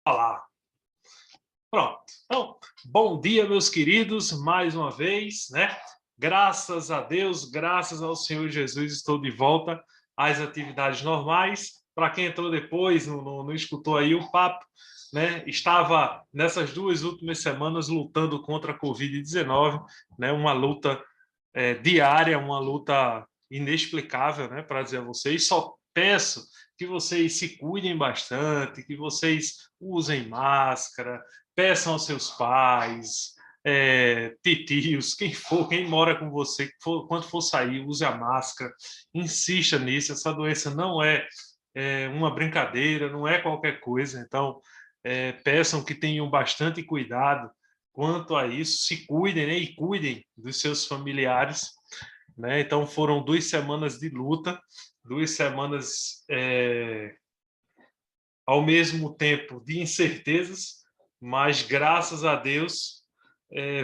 Falar. Pronto. Então, bom dia, meus queridos, mais uma vez, né? Graças a Deus, graças ao Senhor Jesus, estou de volta às atividades normais. Para quem entrou depois, não escutou aí o papo, né? Estava nessas 2 últimas semanas lutando contra a Covid-19, né? Uma luta diária, uma luta inexplicável, né? Para dizer a vocês, só peço que vocês se cuidem bastante, que vocês usem máscara, peçam aos seus pais, titios, quem for, quem mora com você, quando for sair, use a máscara, insista nisso. Essa doença não é uma brincadeira, não é qualquer coisa. Então, peçam que tenham bastante cuidado quanto a isso, se cuidem, né, e cuidem dos seus familiares, né? Então, foram 2 semanas de luta, 2 semanas ao mesmo tempo de incertezas, mas graças a Deus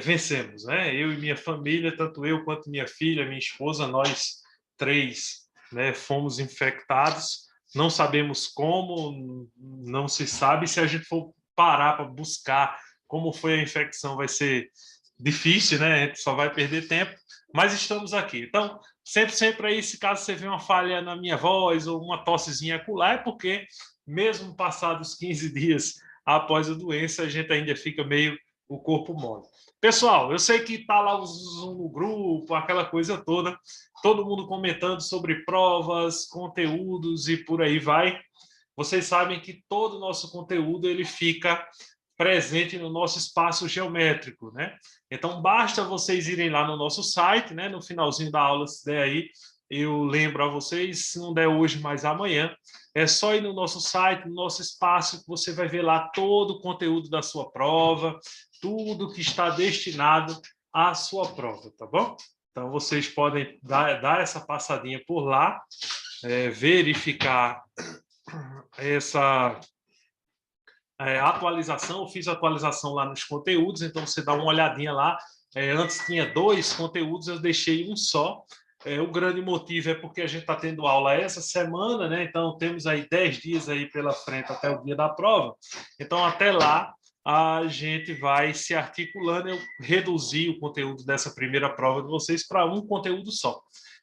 vencemos, né? Eu e minha família, tanto eu quanto minha filha, minha esposa, nós três, né, fomos infectados. Não sabemos como, não se sabe. Se a gente for parar para buscar como foi a infecção, vai ser difícil, né? A gente só vai perder tempo, mas estamos aqui. Então, sempre aí, se caso você vê uma falha na minha voz ou uma tossezinha acolá, é porque mesmo passados 15 dias após a doença, a gente ainda fica meio o corpo mole. Pessoal, eu sei que está lá o Zoom no grupo, aquela coisa toda, todo mundo comentando sobre provas, conteúdos e por aí vai. Vocês sabem que todo o nosso conteúdo ele fica presente no nosso espaço geométrico, né? Então, basta vocês irem lá no nosso site, né? No finalzinho da aula, se der aí, eu lembro a vocês, se não der hoje, mas amanhã, é só ir no nosso site, no nosso espaço, que você vai ver lá todo o conteúdo da sua prova, tudo que está destinado à sua prova, tá bom? Então, vocês podem dar essa passadinha por lá, verificar essa atualização. Eu fiz atualização lá nos conteúdos, então você dá uma olhadinha lá. Antes tinha 2 conteúdos, eu deixei um só. O grande motivo é porque a gente está tendo aula essa semana, né? Então temos aí 10 dias aí pela frente até o dia da prova. Então até lá a gente vai se articulando. Eu reduzi o conteúdo dessa primeira prova de vocês para um conteúdo só.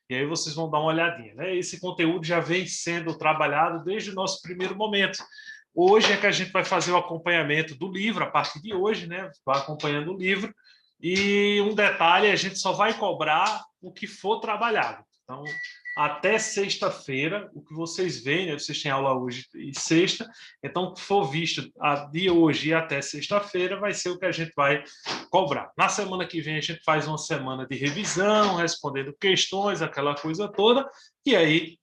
E aí vocês vão dar uma olhadinha, né? Esse conteúdo já vem sendo trabalhado desde o nosso primeiro momento. Hoje é que a gente vai fazer o acompanhamento do livro, a partir de hoje, né? Vai acompanhando o livro. E um detalhe, a gente só vai cobrar o que for trabalhado. Então, até sexta-feira, o que vocês veem, né? Vocês têm aula hoje e sexta, então o que for visto de hoje e até sexta-feira vai ser o que a gente vai cobrar. Na semana que vem a gente faz uma semana de revisão, respondendo questões, aquela coisa toda, e aí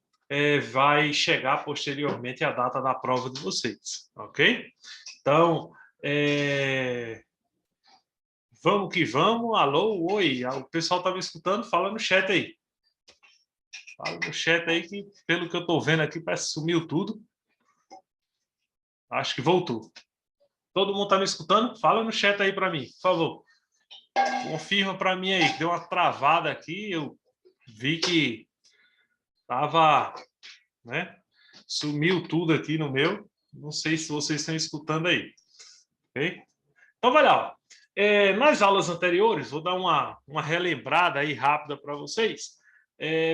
vai chegar posteriormente a data da prova de vocês, ok? Então, vamos que vamos. Alô, oi, o pessoal está me escutando? Fala no chat aí. Fala no chat aí que, pelo que eu estou vendo aqui, parece que sumiu tudo. Acho que voltou. Todo mundo está me escutando? Fala no chat aí para mim, por favor. Confirma para mim aí. Deu uma travada aqui, eu vi que estava, né? Sumiu tudo aqui no meu. Não sei se vocês estão escutando aí. Ok? Então, vai lá. Nas aulas anteriores, vou dar uma relembrada aí rápida para vocês.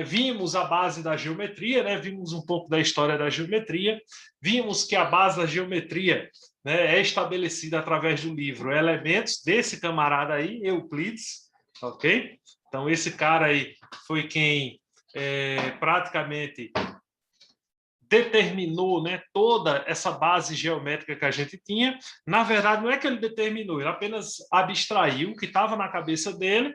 Vimos a base da geometria, né? Vimos um pouco da história da geometria. Vimos que a base da geometria, né, é estabelecida através do livro Elementos, desse camarada aí, Euclides. Ok? Então, esse cara aí foi quem praticamente determinou, né, toda essa base geométrica que a gente tinha. Na verdade, não é que ele determinou, ele apenas abstraiu o que estava na cabeça dele,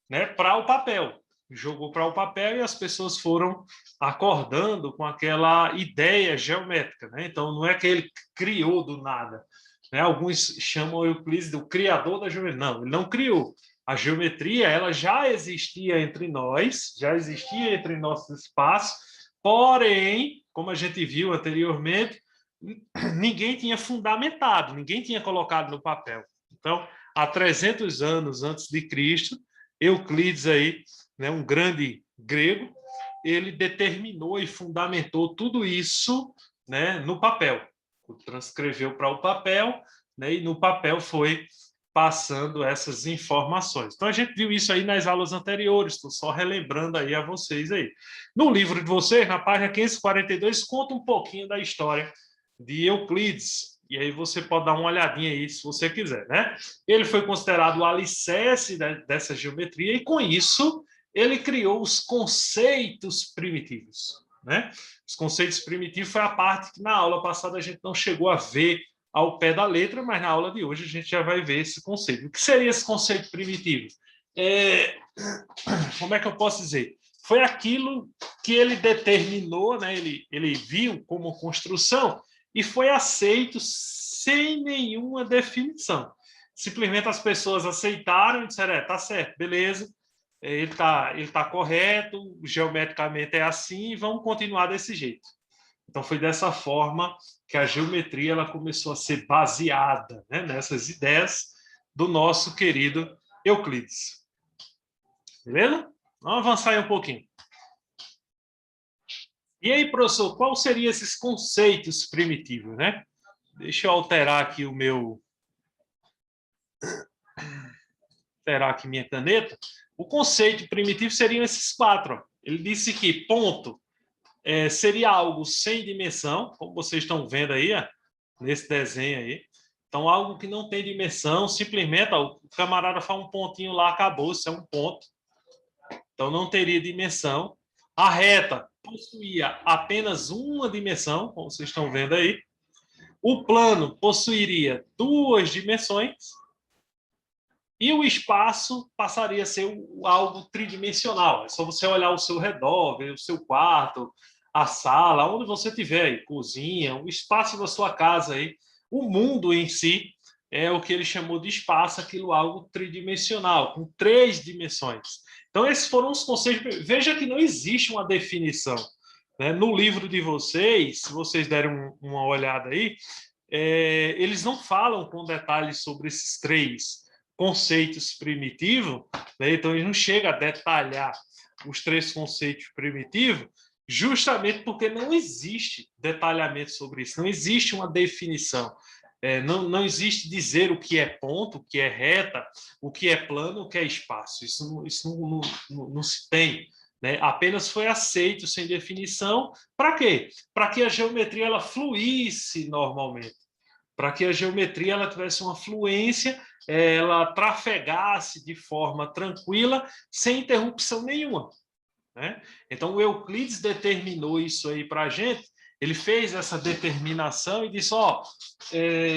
né, para o papel. Jogou para o papel e as pessoas foram acordando com aquela ideia geométrica, né? Então, não é que ele criou do nada, né? Alguns chamam Euclides do criador da geometria. Não, ele não criou. A geometria ela já existia entre nós, já existia entre nossos espaços, porém, como a gente viu anteriormente, ninguém tinha fundamentado, ninguém tinha colocado no papel. Então, há 300 anos antes de Cristo, Euclides aí, né, um grande grego, ele determinou e fundamentou tudo isso, né, no papel. transcreveu para o papel, né, e no papel foi passando essas informações. Então, a gente viu isso aí nas aulas anteriores, estou só relembrando aí a vocês aí. No livro de vocês, na página 542, conta um pouquinho da história de Euclides, e aí você pode dar uma olhadinha aí, se você quiser, né? Ele foi considerado o alicerce dessa geometria, e com isso, ele criou os conceitos primitivos, né? Os conceitos primitivos foi a parte que na aula passada a gente não chegou a ver ao pé da letra, mas na aula de hoje a gente já vai ver esse conceito. O que seria esse conceito primitivo? Como é que eu posso dizer? Foi aquilo que ele determinou, né? Ele viu como construção e foi aceito sem nenhuma definição. Simplesmente as pessoas aceitaram e disseram, tá certo, beleza, ele tá correto, geometricamente é assim, vamos continuar desse jeito. Então, foi dessa forma que a geometria ela começou a ser baseada, né, nessas ideias do nosso querido Euclides. Beleza? Vamos avançar aí um pouquinho. E aí, professor, quais seriam esses conceitos primitivos, né? Deixa eu alterar aqui alterar aqui minha caneta. O conceito primitivo seriam esses 4. Ó. Ele disse que ponto seria algo sem dimensão, como vocês estão vendo aí, ó, nesse desenho aí. Então, algo que não tem dimensão, simplesmente, ó, o camarada faz um pontinho lá, acabou, isso é um ponto. Então, não teria dimensão. A reta possuía apenas uma dimensão, como vocês estão vendo aí. O plano possuiria 2 dimensões. E o espaço passaria a ser algo tridimensional. É só você olhar ao seu redor, ver o seu quarto, a sala, onde você estiver, aí, cozinha, o espaço da sua casa, aí, o mundo em si é o que ele chamou de espaço, aquilo algo tridimensional, com 3 dimensões. Então, esses foram os conceitos. Veja que não existe uma definição. Né? No livro de vocês, se vocês derem uma olhada aí, eles não falam com detalhes sobre esses 3 conceitos primitivos, né? Então ele não chega a detalhar os 3 conceitos primitivos, justamente porque não existe detalhamento sobre isso, não existe uma definição, não existe dizer o que é ponto, o que é reta, o que é plano, o que é espaço, isso não se tem. Né? Apenas foi aceito sem definição, para quê? Para que a geometria ela fluísse normalmente, para que a geometria ela tivesse uma fluência, ela trafegasse de forma tranquila, sem interrupção nenhuma. Né? Então, o Euclides determinou isso aí para a gente, ele fez essa determinação e disse,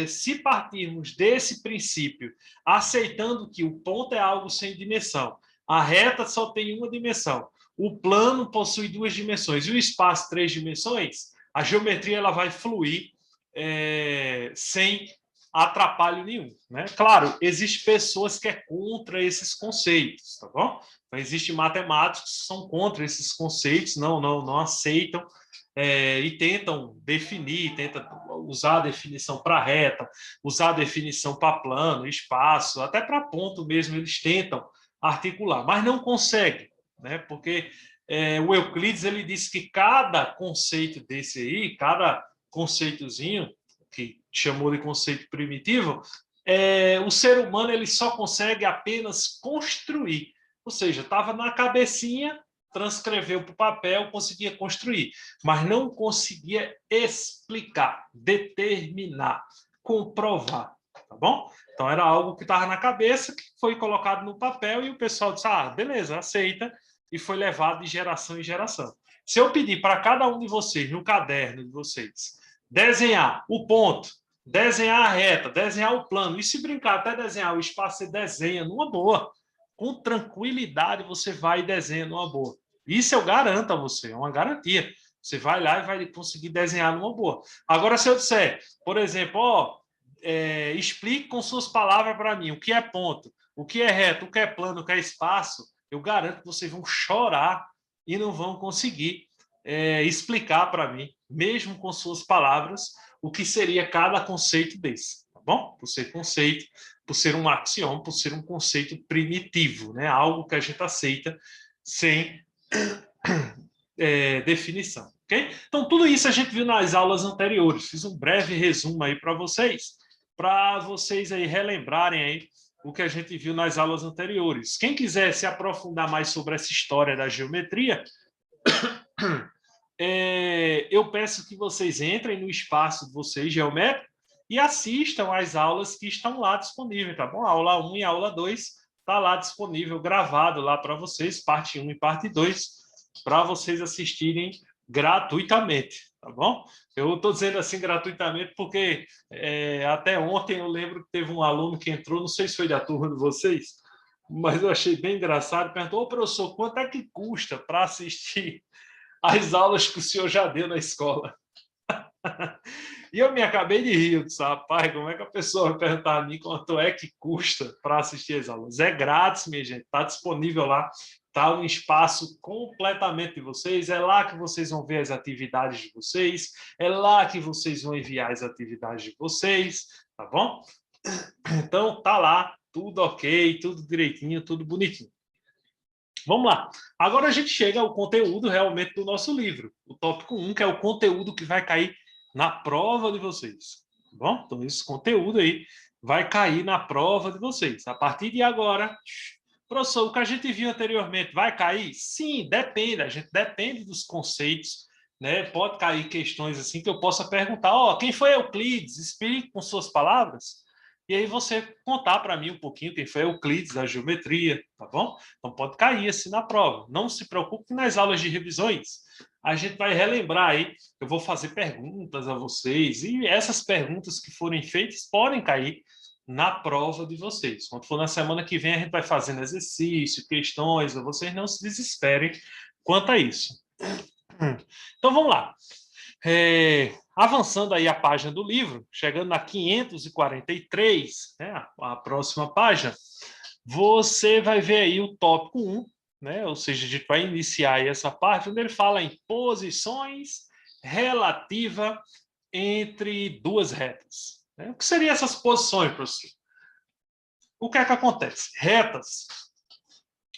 se partirmos desse princípio, aceitando que o ponto é algo sem dimensão, a reta só tem uma dimensão, o plano possui 2 dimensões e o espaço 3 dimensões, a geometria ela vai fluir sem atrapalho nenhum. Né? Claro, existem pessoas que é contra esses conceitos, tá bom? Então, existem matemáticos que são contra esses conceitos, não aceitam e tentam definir, tentam usar a definição para reta, usar a definição para plano, espaço, até para ponto mesmo, eles tentam articular, mas não conseguem, né? Porque o Euclides ele disse que cada conceito desse aí, cada conceitozinho, que chamou de conceito primitivo, o ser humano ele só consegue apenas construir. Ou seja, estava na cabecinha, transcreveu para o papel, conseguia construir, mas não conseguia explicar, determinar, comprovar. Tá bom? Então, era algo que estava na cabeça, que foi colocado no papel e o pessoal disse, beleza, aceita, e foi levado de geração em geração. Se eu pedir para cada um de vocês, no caderno de vocês, desenhar o ponto, desenhar a reta, desenhar o plano, e se brincar até desenhar o espaço, você desenha numa boa. Com tranquilidade você vai e desenha numa boa. Isso eu garanto a você, é uma garantia. Você vai lá e vai conseguir desenhar numa boa. Agora, se eu disser, por exemplo, explique com suas palavras para mim o que é ponto, o que é reto, o que é plano, o que é espaço, eu garanto que vocês vão chorar e não vão conseguir explicar para mim, mesmo com suas palavras, o que seria cada conceito desse, tá bom? Por ser conceito, por ser um axioma, por ser um conceito primitivo, né? Algo que a gente aceita sem definição. ok? Então, tudo isso a gente viu nas aulas anteriores. Fiz um breve resumo aí para vocês aí relembrarem aí o que a gente viu nas aulas anteriores. Quem quiser se aprofundar mais sobre essa história da geometria, eu peço que vocês entrem no espaço de vocês, geométrico, e assistam às aulas que estão lá disponíveis, tá bom? A aula 1 e a aula 2 está lá disponível, gravado lá para vocês, parte 1 e parte 2, para vocês assistirem gratuitamente, tá bom? Eu estou dizendo assim gratuitamente porque até ontem eu lembro que teve um aluno que entrou, não sei se foi da turma de vocês, mas eu achei bem engraçado, perguntou: ô, professor, quanto é que custa para assistir as aulas que o senhor já deu na escola? E eu me acabei de rir, eu disse: rapaz, como é que a pessoa vai perguntar a mim quanto é que custa para assistir as aulas? É grátis, minha gente, está disponível lá, está um espaço completamente de vocês, é lá que vocês vão ver as atividades de vocês, é lá que vocês vão enviar as atividades de vocês, tá bom? Então, tá lá, tudo ok, tudo direitinho, tudo bonitinho. Vamos lá. Agora a gente chega ao conteúdo realmente do nosso livro, o tópico 1, que é o conteúdo que vai cair na prova de vocês. Tá bom? Então, esse conteúdo aí vai cair na prova de vocês. A partir de agora, professor, o que a gente viu anteriormente vai cair? Sim, depende. A gente depende dos conceitos, né? Pode cair questões assim que eu possa perguntar: ó, quem foi Euclides? Explique com suas palavras. E aí você contar para mim um pouquinho quem foi Euclides da geometria, tá bom? Então pode cair assim na prova. Não se preocupe que nas aulas de revisões a gente vai relembrar aí. Eu vou fazer perguntas a vocês e essas perguntas que forem feitas podem cair na prova de vocês. Quando for na semana que vem a gente vai fazendo exercício, questões, vocês não se desesperem quanto a isso. Então vamos lá. Avançando aí a página do livro, chegando na 543, né, a próxima página, você vai ver aí o tópico 1, né, ou seja, a gente vai iniciar aí essa parte onde ele fala em posições relativa entre duas retas. Né? O que seriam essas posições, professor? O que é que acontece? Retas,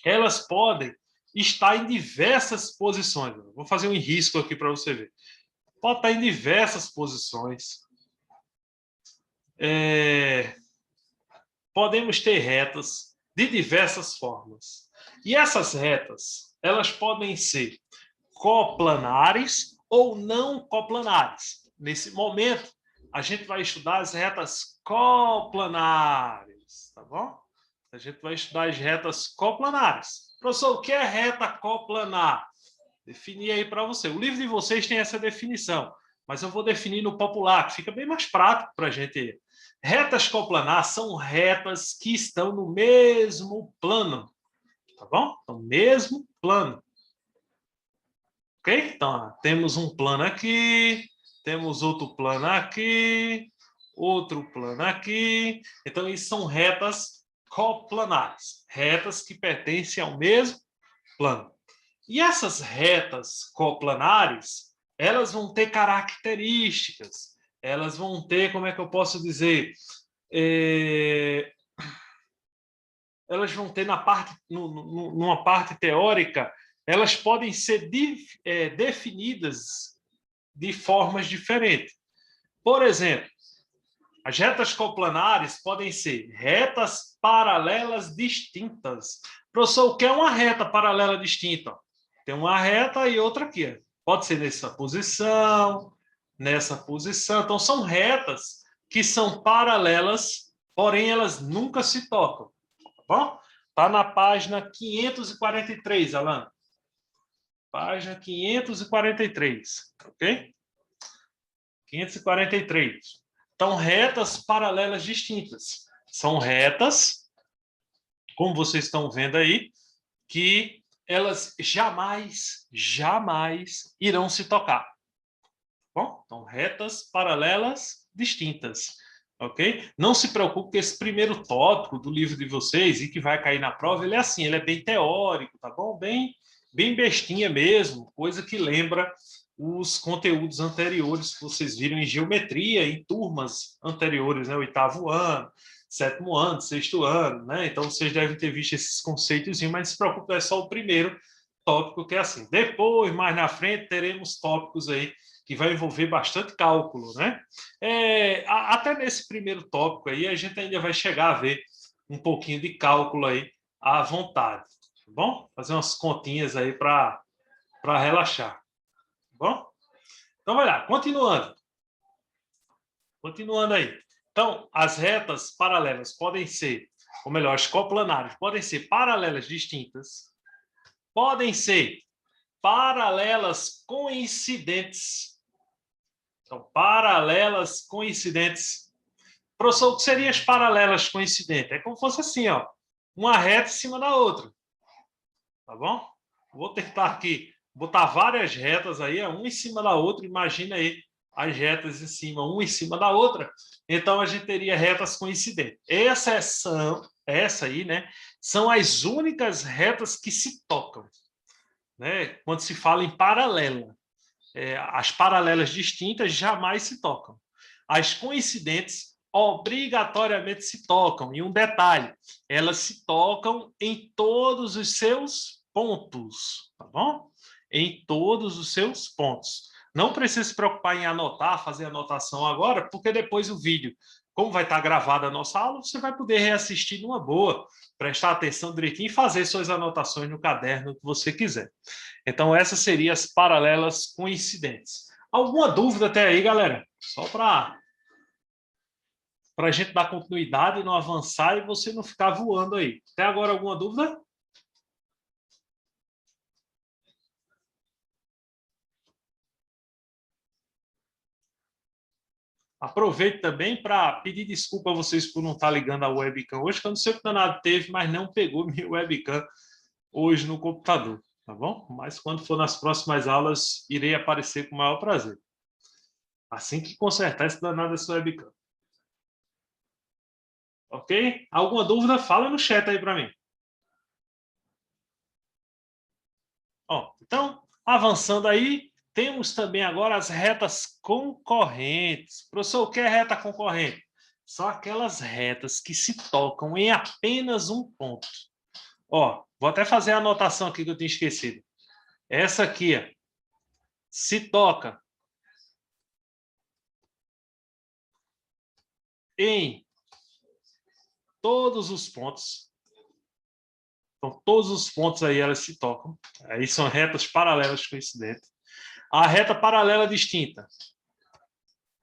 elas podem estar em diversas posições. Vou fazer um risco aqui para você ver. Pode estar em diversas posições. Podemos ter retas de diversas formas. E essas retas, elas podem ser coplanares ou não coplanares. Nesse momento, a gente vai estudar as retas coplanares, tá bom? A gente vai estudar as retas coplanares. Professor, o que é reta coplanar? Definir aí para você. O livro de vocês tem essa definição, mas eu vou definir no popular, que fica bem mais prático para a gente. Retas coplanar são retas que estão no mesmo plano, tá bom? Então, mesmo plano. Ok? Então, temos um plano aqui, temos outro plano aqui, outro plano aqui. Então, isso são retas coplanares, retas que pertencem ao mesmo plano. E essas retas coplanares, elas vão ter características, elas vão ter, como é que eu posso dizer, elas vão ter numa parte teórica, elas podem ser definidas de formas diferentes. Por exemplo, as retas coplanares podem ser retas paralelas distintas. Professor, o que é uma reta paralela distinta? Tem uma reta e outra aqui. Pode ser nessa posição, nessa posição. Então, são retas que são paralelas, porém elas nunca se tocam. Tá bom? Está na página 543, Alan. Página 543, ok? 543. Então, retas paralelas distintas. São retas, como vocês estão vendo aí, que elas jamais irão se tocar. Bom, então, retas paralelas distintas, ok? Não se preocupe que esse primeiro tópico do livro de vocês, e que vai cair na prova, ele é assim, ele é bem teórico, tá bom? Bem bestinha mesmo, coisa que lembra os conteúdos anteriores que vocês viram em geometria, em turmas anteriores, né? 8º ano, 7º ano, 6º ano, né? Então, vocês devem ter visto esses conceitos, mas não se preocupe, é só o primeiro tópico que é assim. Depois, mais na frente, teremos tópicos aí que vai envolver bastante cálculo, né? Até nesse primeiro tópico aí, a gente ainda vai chegar a ver um pouquinho de cálculo aí à vontade, tá bom? Fazer umas continhas aí para relaxar, tá bom? Então, vai lá, continuando. Continuando aí. Então, as retas paralelas podem ser, ou melhor, as coplanares podem ser paralelas distintas, podem ser paralelas coincidentes. Então, paralelas coincidentes. Professor, o que seriam as paralelas coincidentes? É como se fosse assim, ó, uma reta em cima da outra. Tá bom? Vou tentar aqui botar várias retas aí, uma em cima da outra. Imagina aí as retas em cima, uma em cima da outra. Então, a gente teria retas coincidentes. Essa aí, né, são as únicas retas que se tocam, né? Quando se fala em paralela. As paralelas distintas jamais se tocam. As coincidentes obrigatoriamente se tocam. E um detalhe, elas se tocam em todos os seus pontos, tá bom? Em todos os seus pontos. Não precisa se preocupar em anotar, fazer anotação agora, porque depois o vídeo, como vai estar gravada a nossa aula, você vai poder reassistir numa boa, prestar atenção direitinho e fazer suas anotações no caderno que você quiser. Então, essas seriam as paralelas coincidentes. Alguma dúvida até aí, galera? Só para a gente dar continuidade, não avançar e você não ficar voando aí. Até agora, alguma dúvida? Aproveito também para pedir desculpa a vocês por não estar ligando a webcam hoje, que eu não sei o que danado teve, mas não pegou minha webcam hoje no computador, tá bom? Mas quando for nas próximas aulas, irei aparecer com o maior prazer. Assim que consertar esse danado dessa webcam. Ok? Alguma dúvida? Fala no chat aí para mim. Ó, então, avançando aí, temos também agora as retas concorrentes. Professor, o que é reta concorrente? São aquelas retas que se tocam em apenas um ponto. Ó, vou até fazer a anotação aqui que eu tinha esquecido. Essa aqui, ó, se toca em todos os pontos. Então, todos os pontos aí elas se tocam. Aí são retas paralelas coincidentes. A reta paralela distinta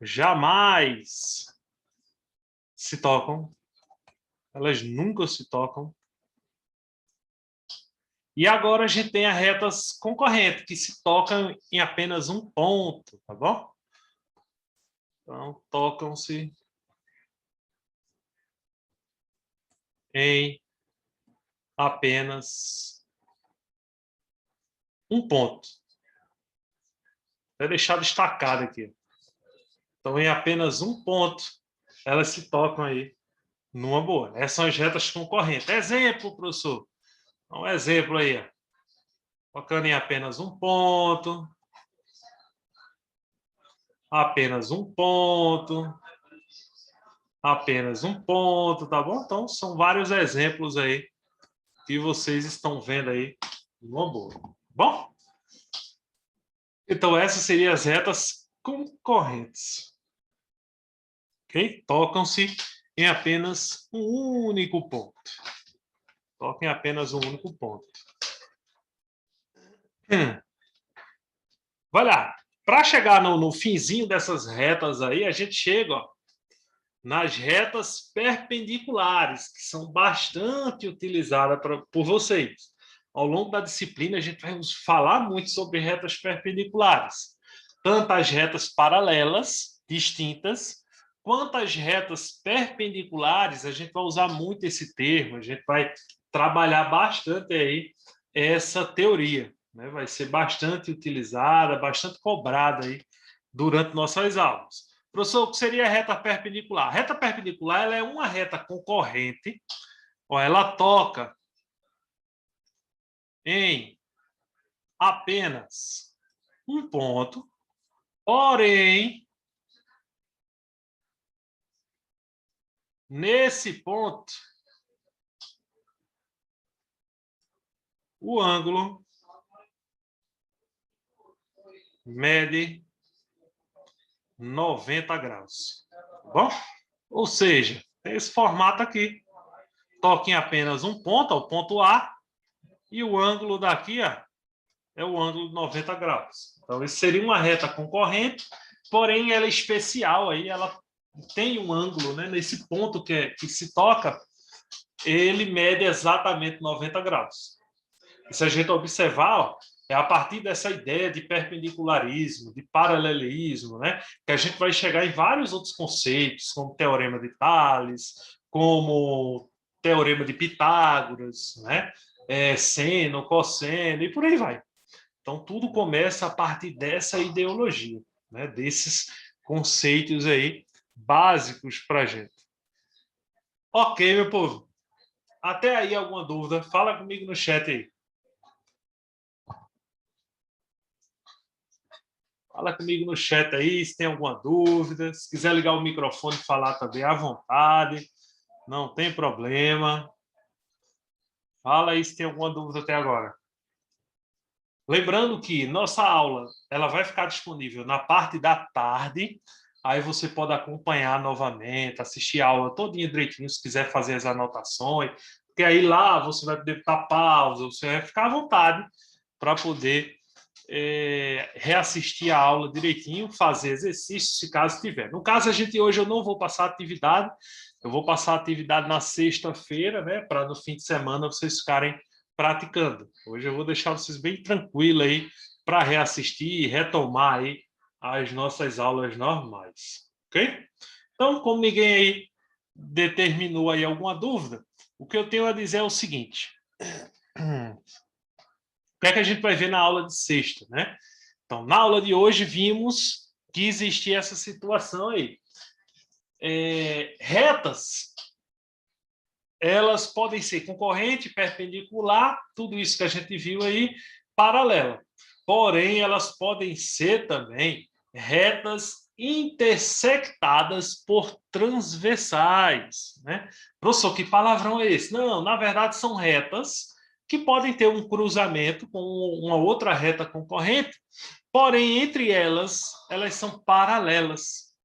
jamais se tocam. Elas nunca se tocam. E agora a gente tem as retas concorrentes, que se tocam em apenas um ponto, tá bom? Então, tocam-se em apenas um ponto. Vou deixar destacado aqui. Então, em apenas um ponto, elas se tocam aí numa boa. Essas são as retas concorrentes. Exemplo, professor. Um exemplo aí, ó. Tocando em apenas um ponto, apenas um ponto, apenas um ponto, tá bom? Então, são vários exemplos aí que vocês estão vendo aí numa boa. Bom? Então, essas seriam as retas concorrentes. Ok? Tocam-se em apenas um único ponto. Tocam em apenas um único ponto. Vai lá. Para chegar no finzinho dessas retas aí, a gente chega, ó, nas retas perpendiculares, que são bastante utilizadas por vocês. Ao longo da disciplina, a gente vai falar muito sobre retas perpendiculares, tanto as retas paralelas, distintas, quanto as retas perpendiculares. A gente vai usar muito esse termo, a gente vai trabalhar bastante aí essa teoria, né? Vai ser bastante utilizada, bastante cobrada aí durante nossas aulas. Professor, o que seria a reta perpendicular? A reta perpendicular ela é uma reta concorrente, ó, ela toca em apenas um ponto, porém, nesse ponto, o ângulo mede 90 graus. Tá bom? Ou seja, tem esse formato aqui. Toca em apenas um ponto, o ponto A, e o ângulo daqui é o ângulo de 90 graus. Então, isso seria uma reta concorrente, porém ela é especial, aí ela tem um ângulo, né? Nesse ponto que se toca, ele mede exatamente 90 graus. E se a gente observar, ó, é a partir dessa ideia de perpendicularismo, de paralelismo, né, que a gente vai chegar em vários outros conceitos, como teorema de Tales, como teorema de Pitágoras, né, seno, cosseno, e por aí vai. Então, tudo começa a partir dessa ideologia, né, desses conceitos aí básicos para a gente. Ok, meu povo. Até aí alguma dúvida? Fala comigo no chat aí. Fala comigo no chat aí se tem alguma dúvida. Se quiser ligar o microfone e falar também à vontade. Não tem problema. Fala aí se tem alguma dúvida até agora. Lembrando que nossa aula ela vai ficar disponível na parte da tarde. Aí você pode acompanhar novamente, assistir a aula todinha direitinho, se quiser fazer as anotações. Porque aí lá você vai poder dar pausa, você vai ficar à vontade para poder reassistir a aula direitinho, fazer exercícios, se caso tiver. No caso, hoje eu não vou passar atividade, eu vou passar atividade na sexta-feira, né, para no fim de semana vocês ficarem praticando. Hoje eu vou deixar vocês bem tranquilos aí para reassistir e retomar aí as nossas aulas normais, ok? Então, como ninguém aí determinou aí alguma dúvida, o que eu tenho a dizer é o seguinte. O que é que a gente vai ver na aula de sexta, né? Então, na aula de hoje, vimos que existia essa situação aí. Retas, elas podem ser concorrente, perpendicular, tudo isso que a gente viu aí, paralela. Porém, elas podem ser também retas intersectadas por transversais, né? Professor, que palavrão é esse? Não, na verdade, são retas que podem ter um cruzamento com uma outra reta concorrente, porém, entre elas são paralelas,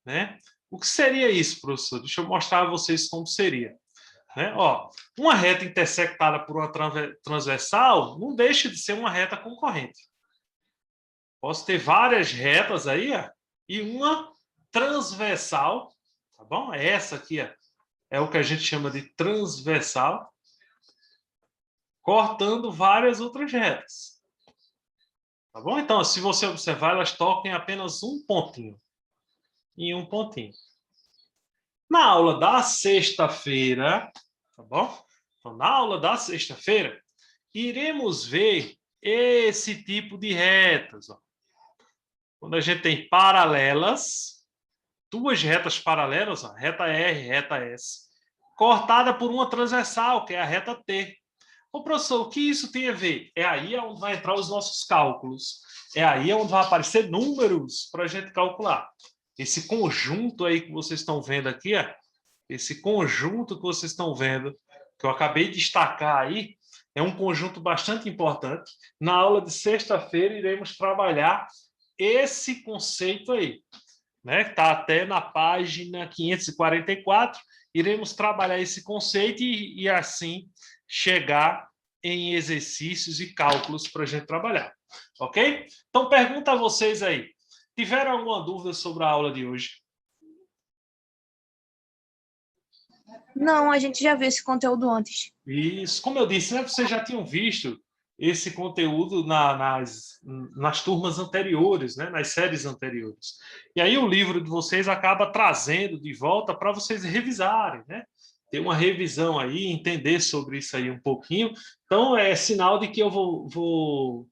né? O que seria isso, professor? Deixa eu mostrar a vocês como seria. Né? Ó, uma reta intersectada por uma transversal não deixa de ser uma reta concorrente. Posso ter várias retas aí, ó, e uma transversal, tá bom? Essa aqui, ó, é o que a gente chama de transversal, cortando várias outras retas. Tá bom? Então, se você observar, elas tocam em apenas um pontinho. Em um pontinho. Na aula da sexta-feira, tá bom? Então, na aula da sexta-feira, iremos ver esse tipo de retas. Ó. Quando a gente tem paralelas, duas retas paralelas, ó, reta R, reta S, cortada por uma transversal, que é a reta T. Ô, professor, o que isso tem a ver? É aí onde vai entrar os nossos cálculos. É aí onde vai aparecer números para a gente calcular. Esse conjunto aí que vocês estão vendo aqui, ó, esse conjunto que vocês estão vendo, que eu acabei de destacar aí, é um conjunto bastante importante. Na aula de sexta-feira, iremos trabalhar esse conceito aí, né? Está até na página 544. Iremos trabalhar esse conceito e assim chegar em exercícios e cálculos para a gente trabalhar. Ok? Então, pergunta a vocês aí. Tiveram alguma dúvida sobre a aula de hoje? Não, a gente já viu esse conteúdo antes. Isso, como eu disse, né, vocês já tinham visto esse conteúdo nas turmas anteriores, né, nas séries anteriores. E aí o livro de vocês acaba trazendo de volta para vocês revisarem, né? Ter uma revisão aí, entender sobre isso aí um pouquinho. Então, é sinal de que eu vou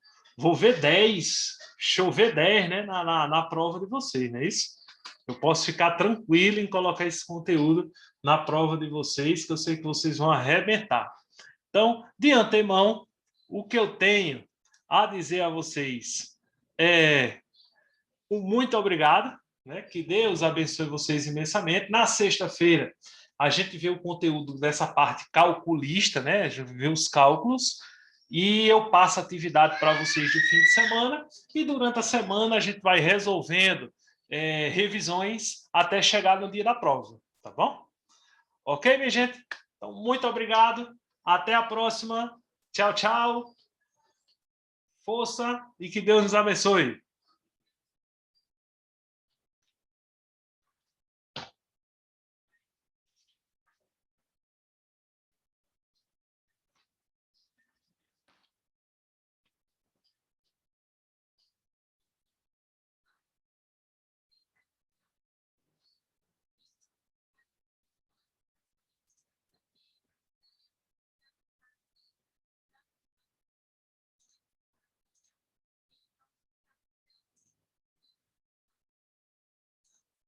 ver 10, chover 10, né, na prova de vocês, não é isso? Eu posso ficar tranquilo em colocar esse conteúdo na prova de vocês, que eu sei que vocês vão arrebentar. Então, de antemão, o que eu tenho a dizer a vocês é um muito obrigado, né? Que Deus abençoe vocês imensamente. Na sexta-feira, a gente vê o conteúdo dessa parte calculista, né? A gente vê os cálculos. e eu passo atividade para vocês de fim de semana, e durante a semana a gente vai resolvendo revisões até chegar no dia da prova, tá bom? Ok, minha gente? Então, muito obrigado. Até a próxima. Tchau, tchau. Força e que Deus nos abençoe.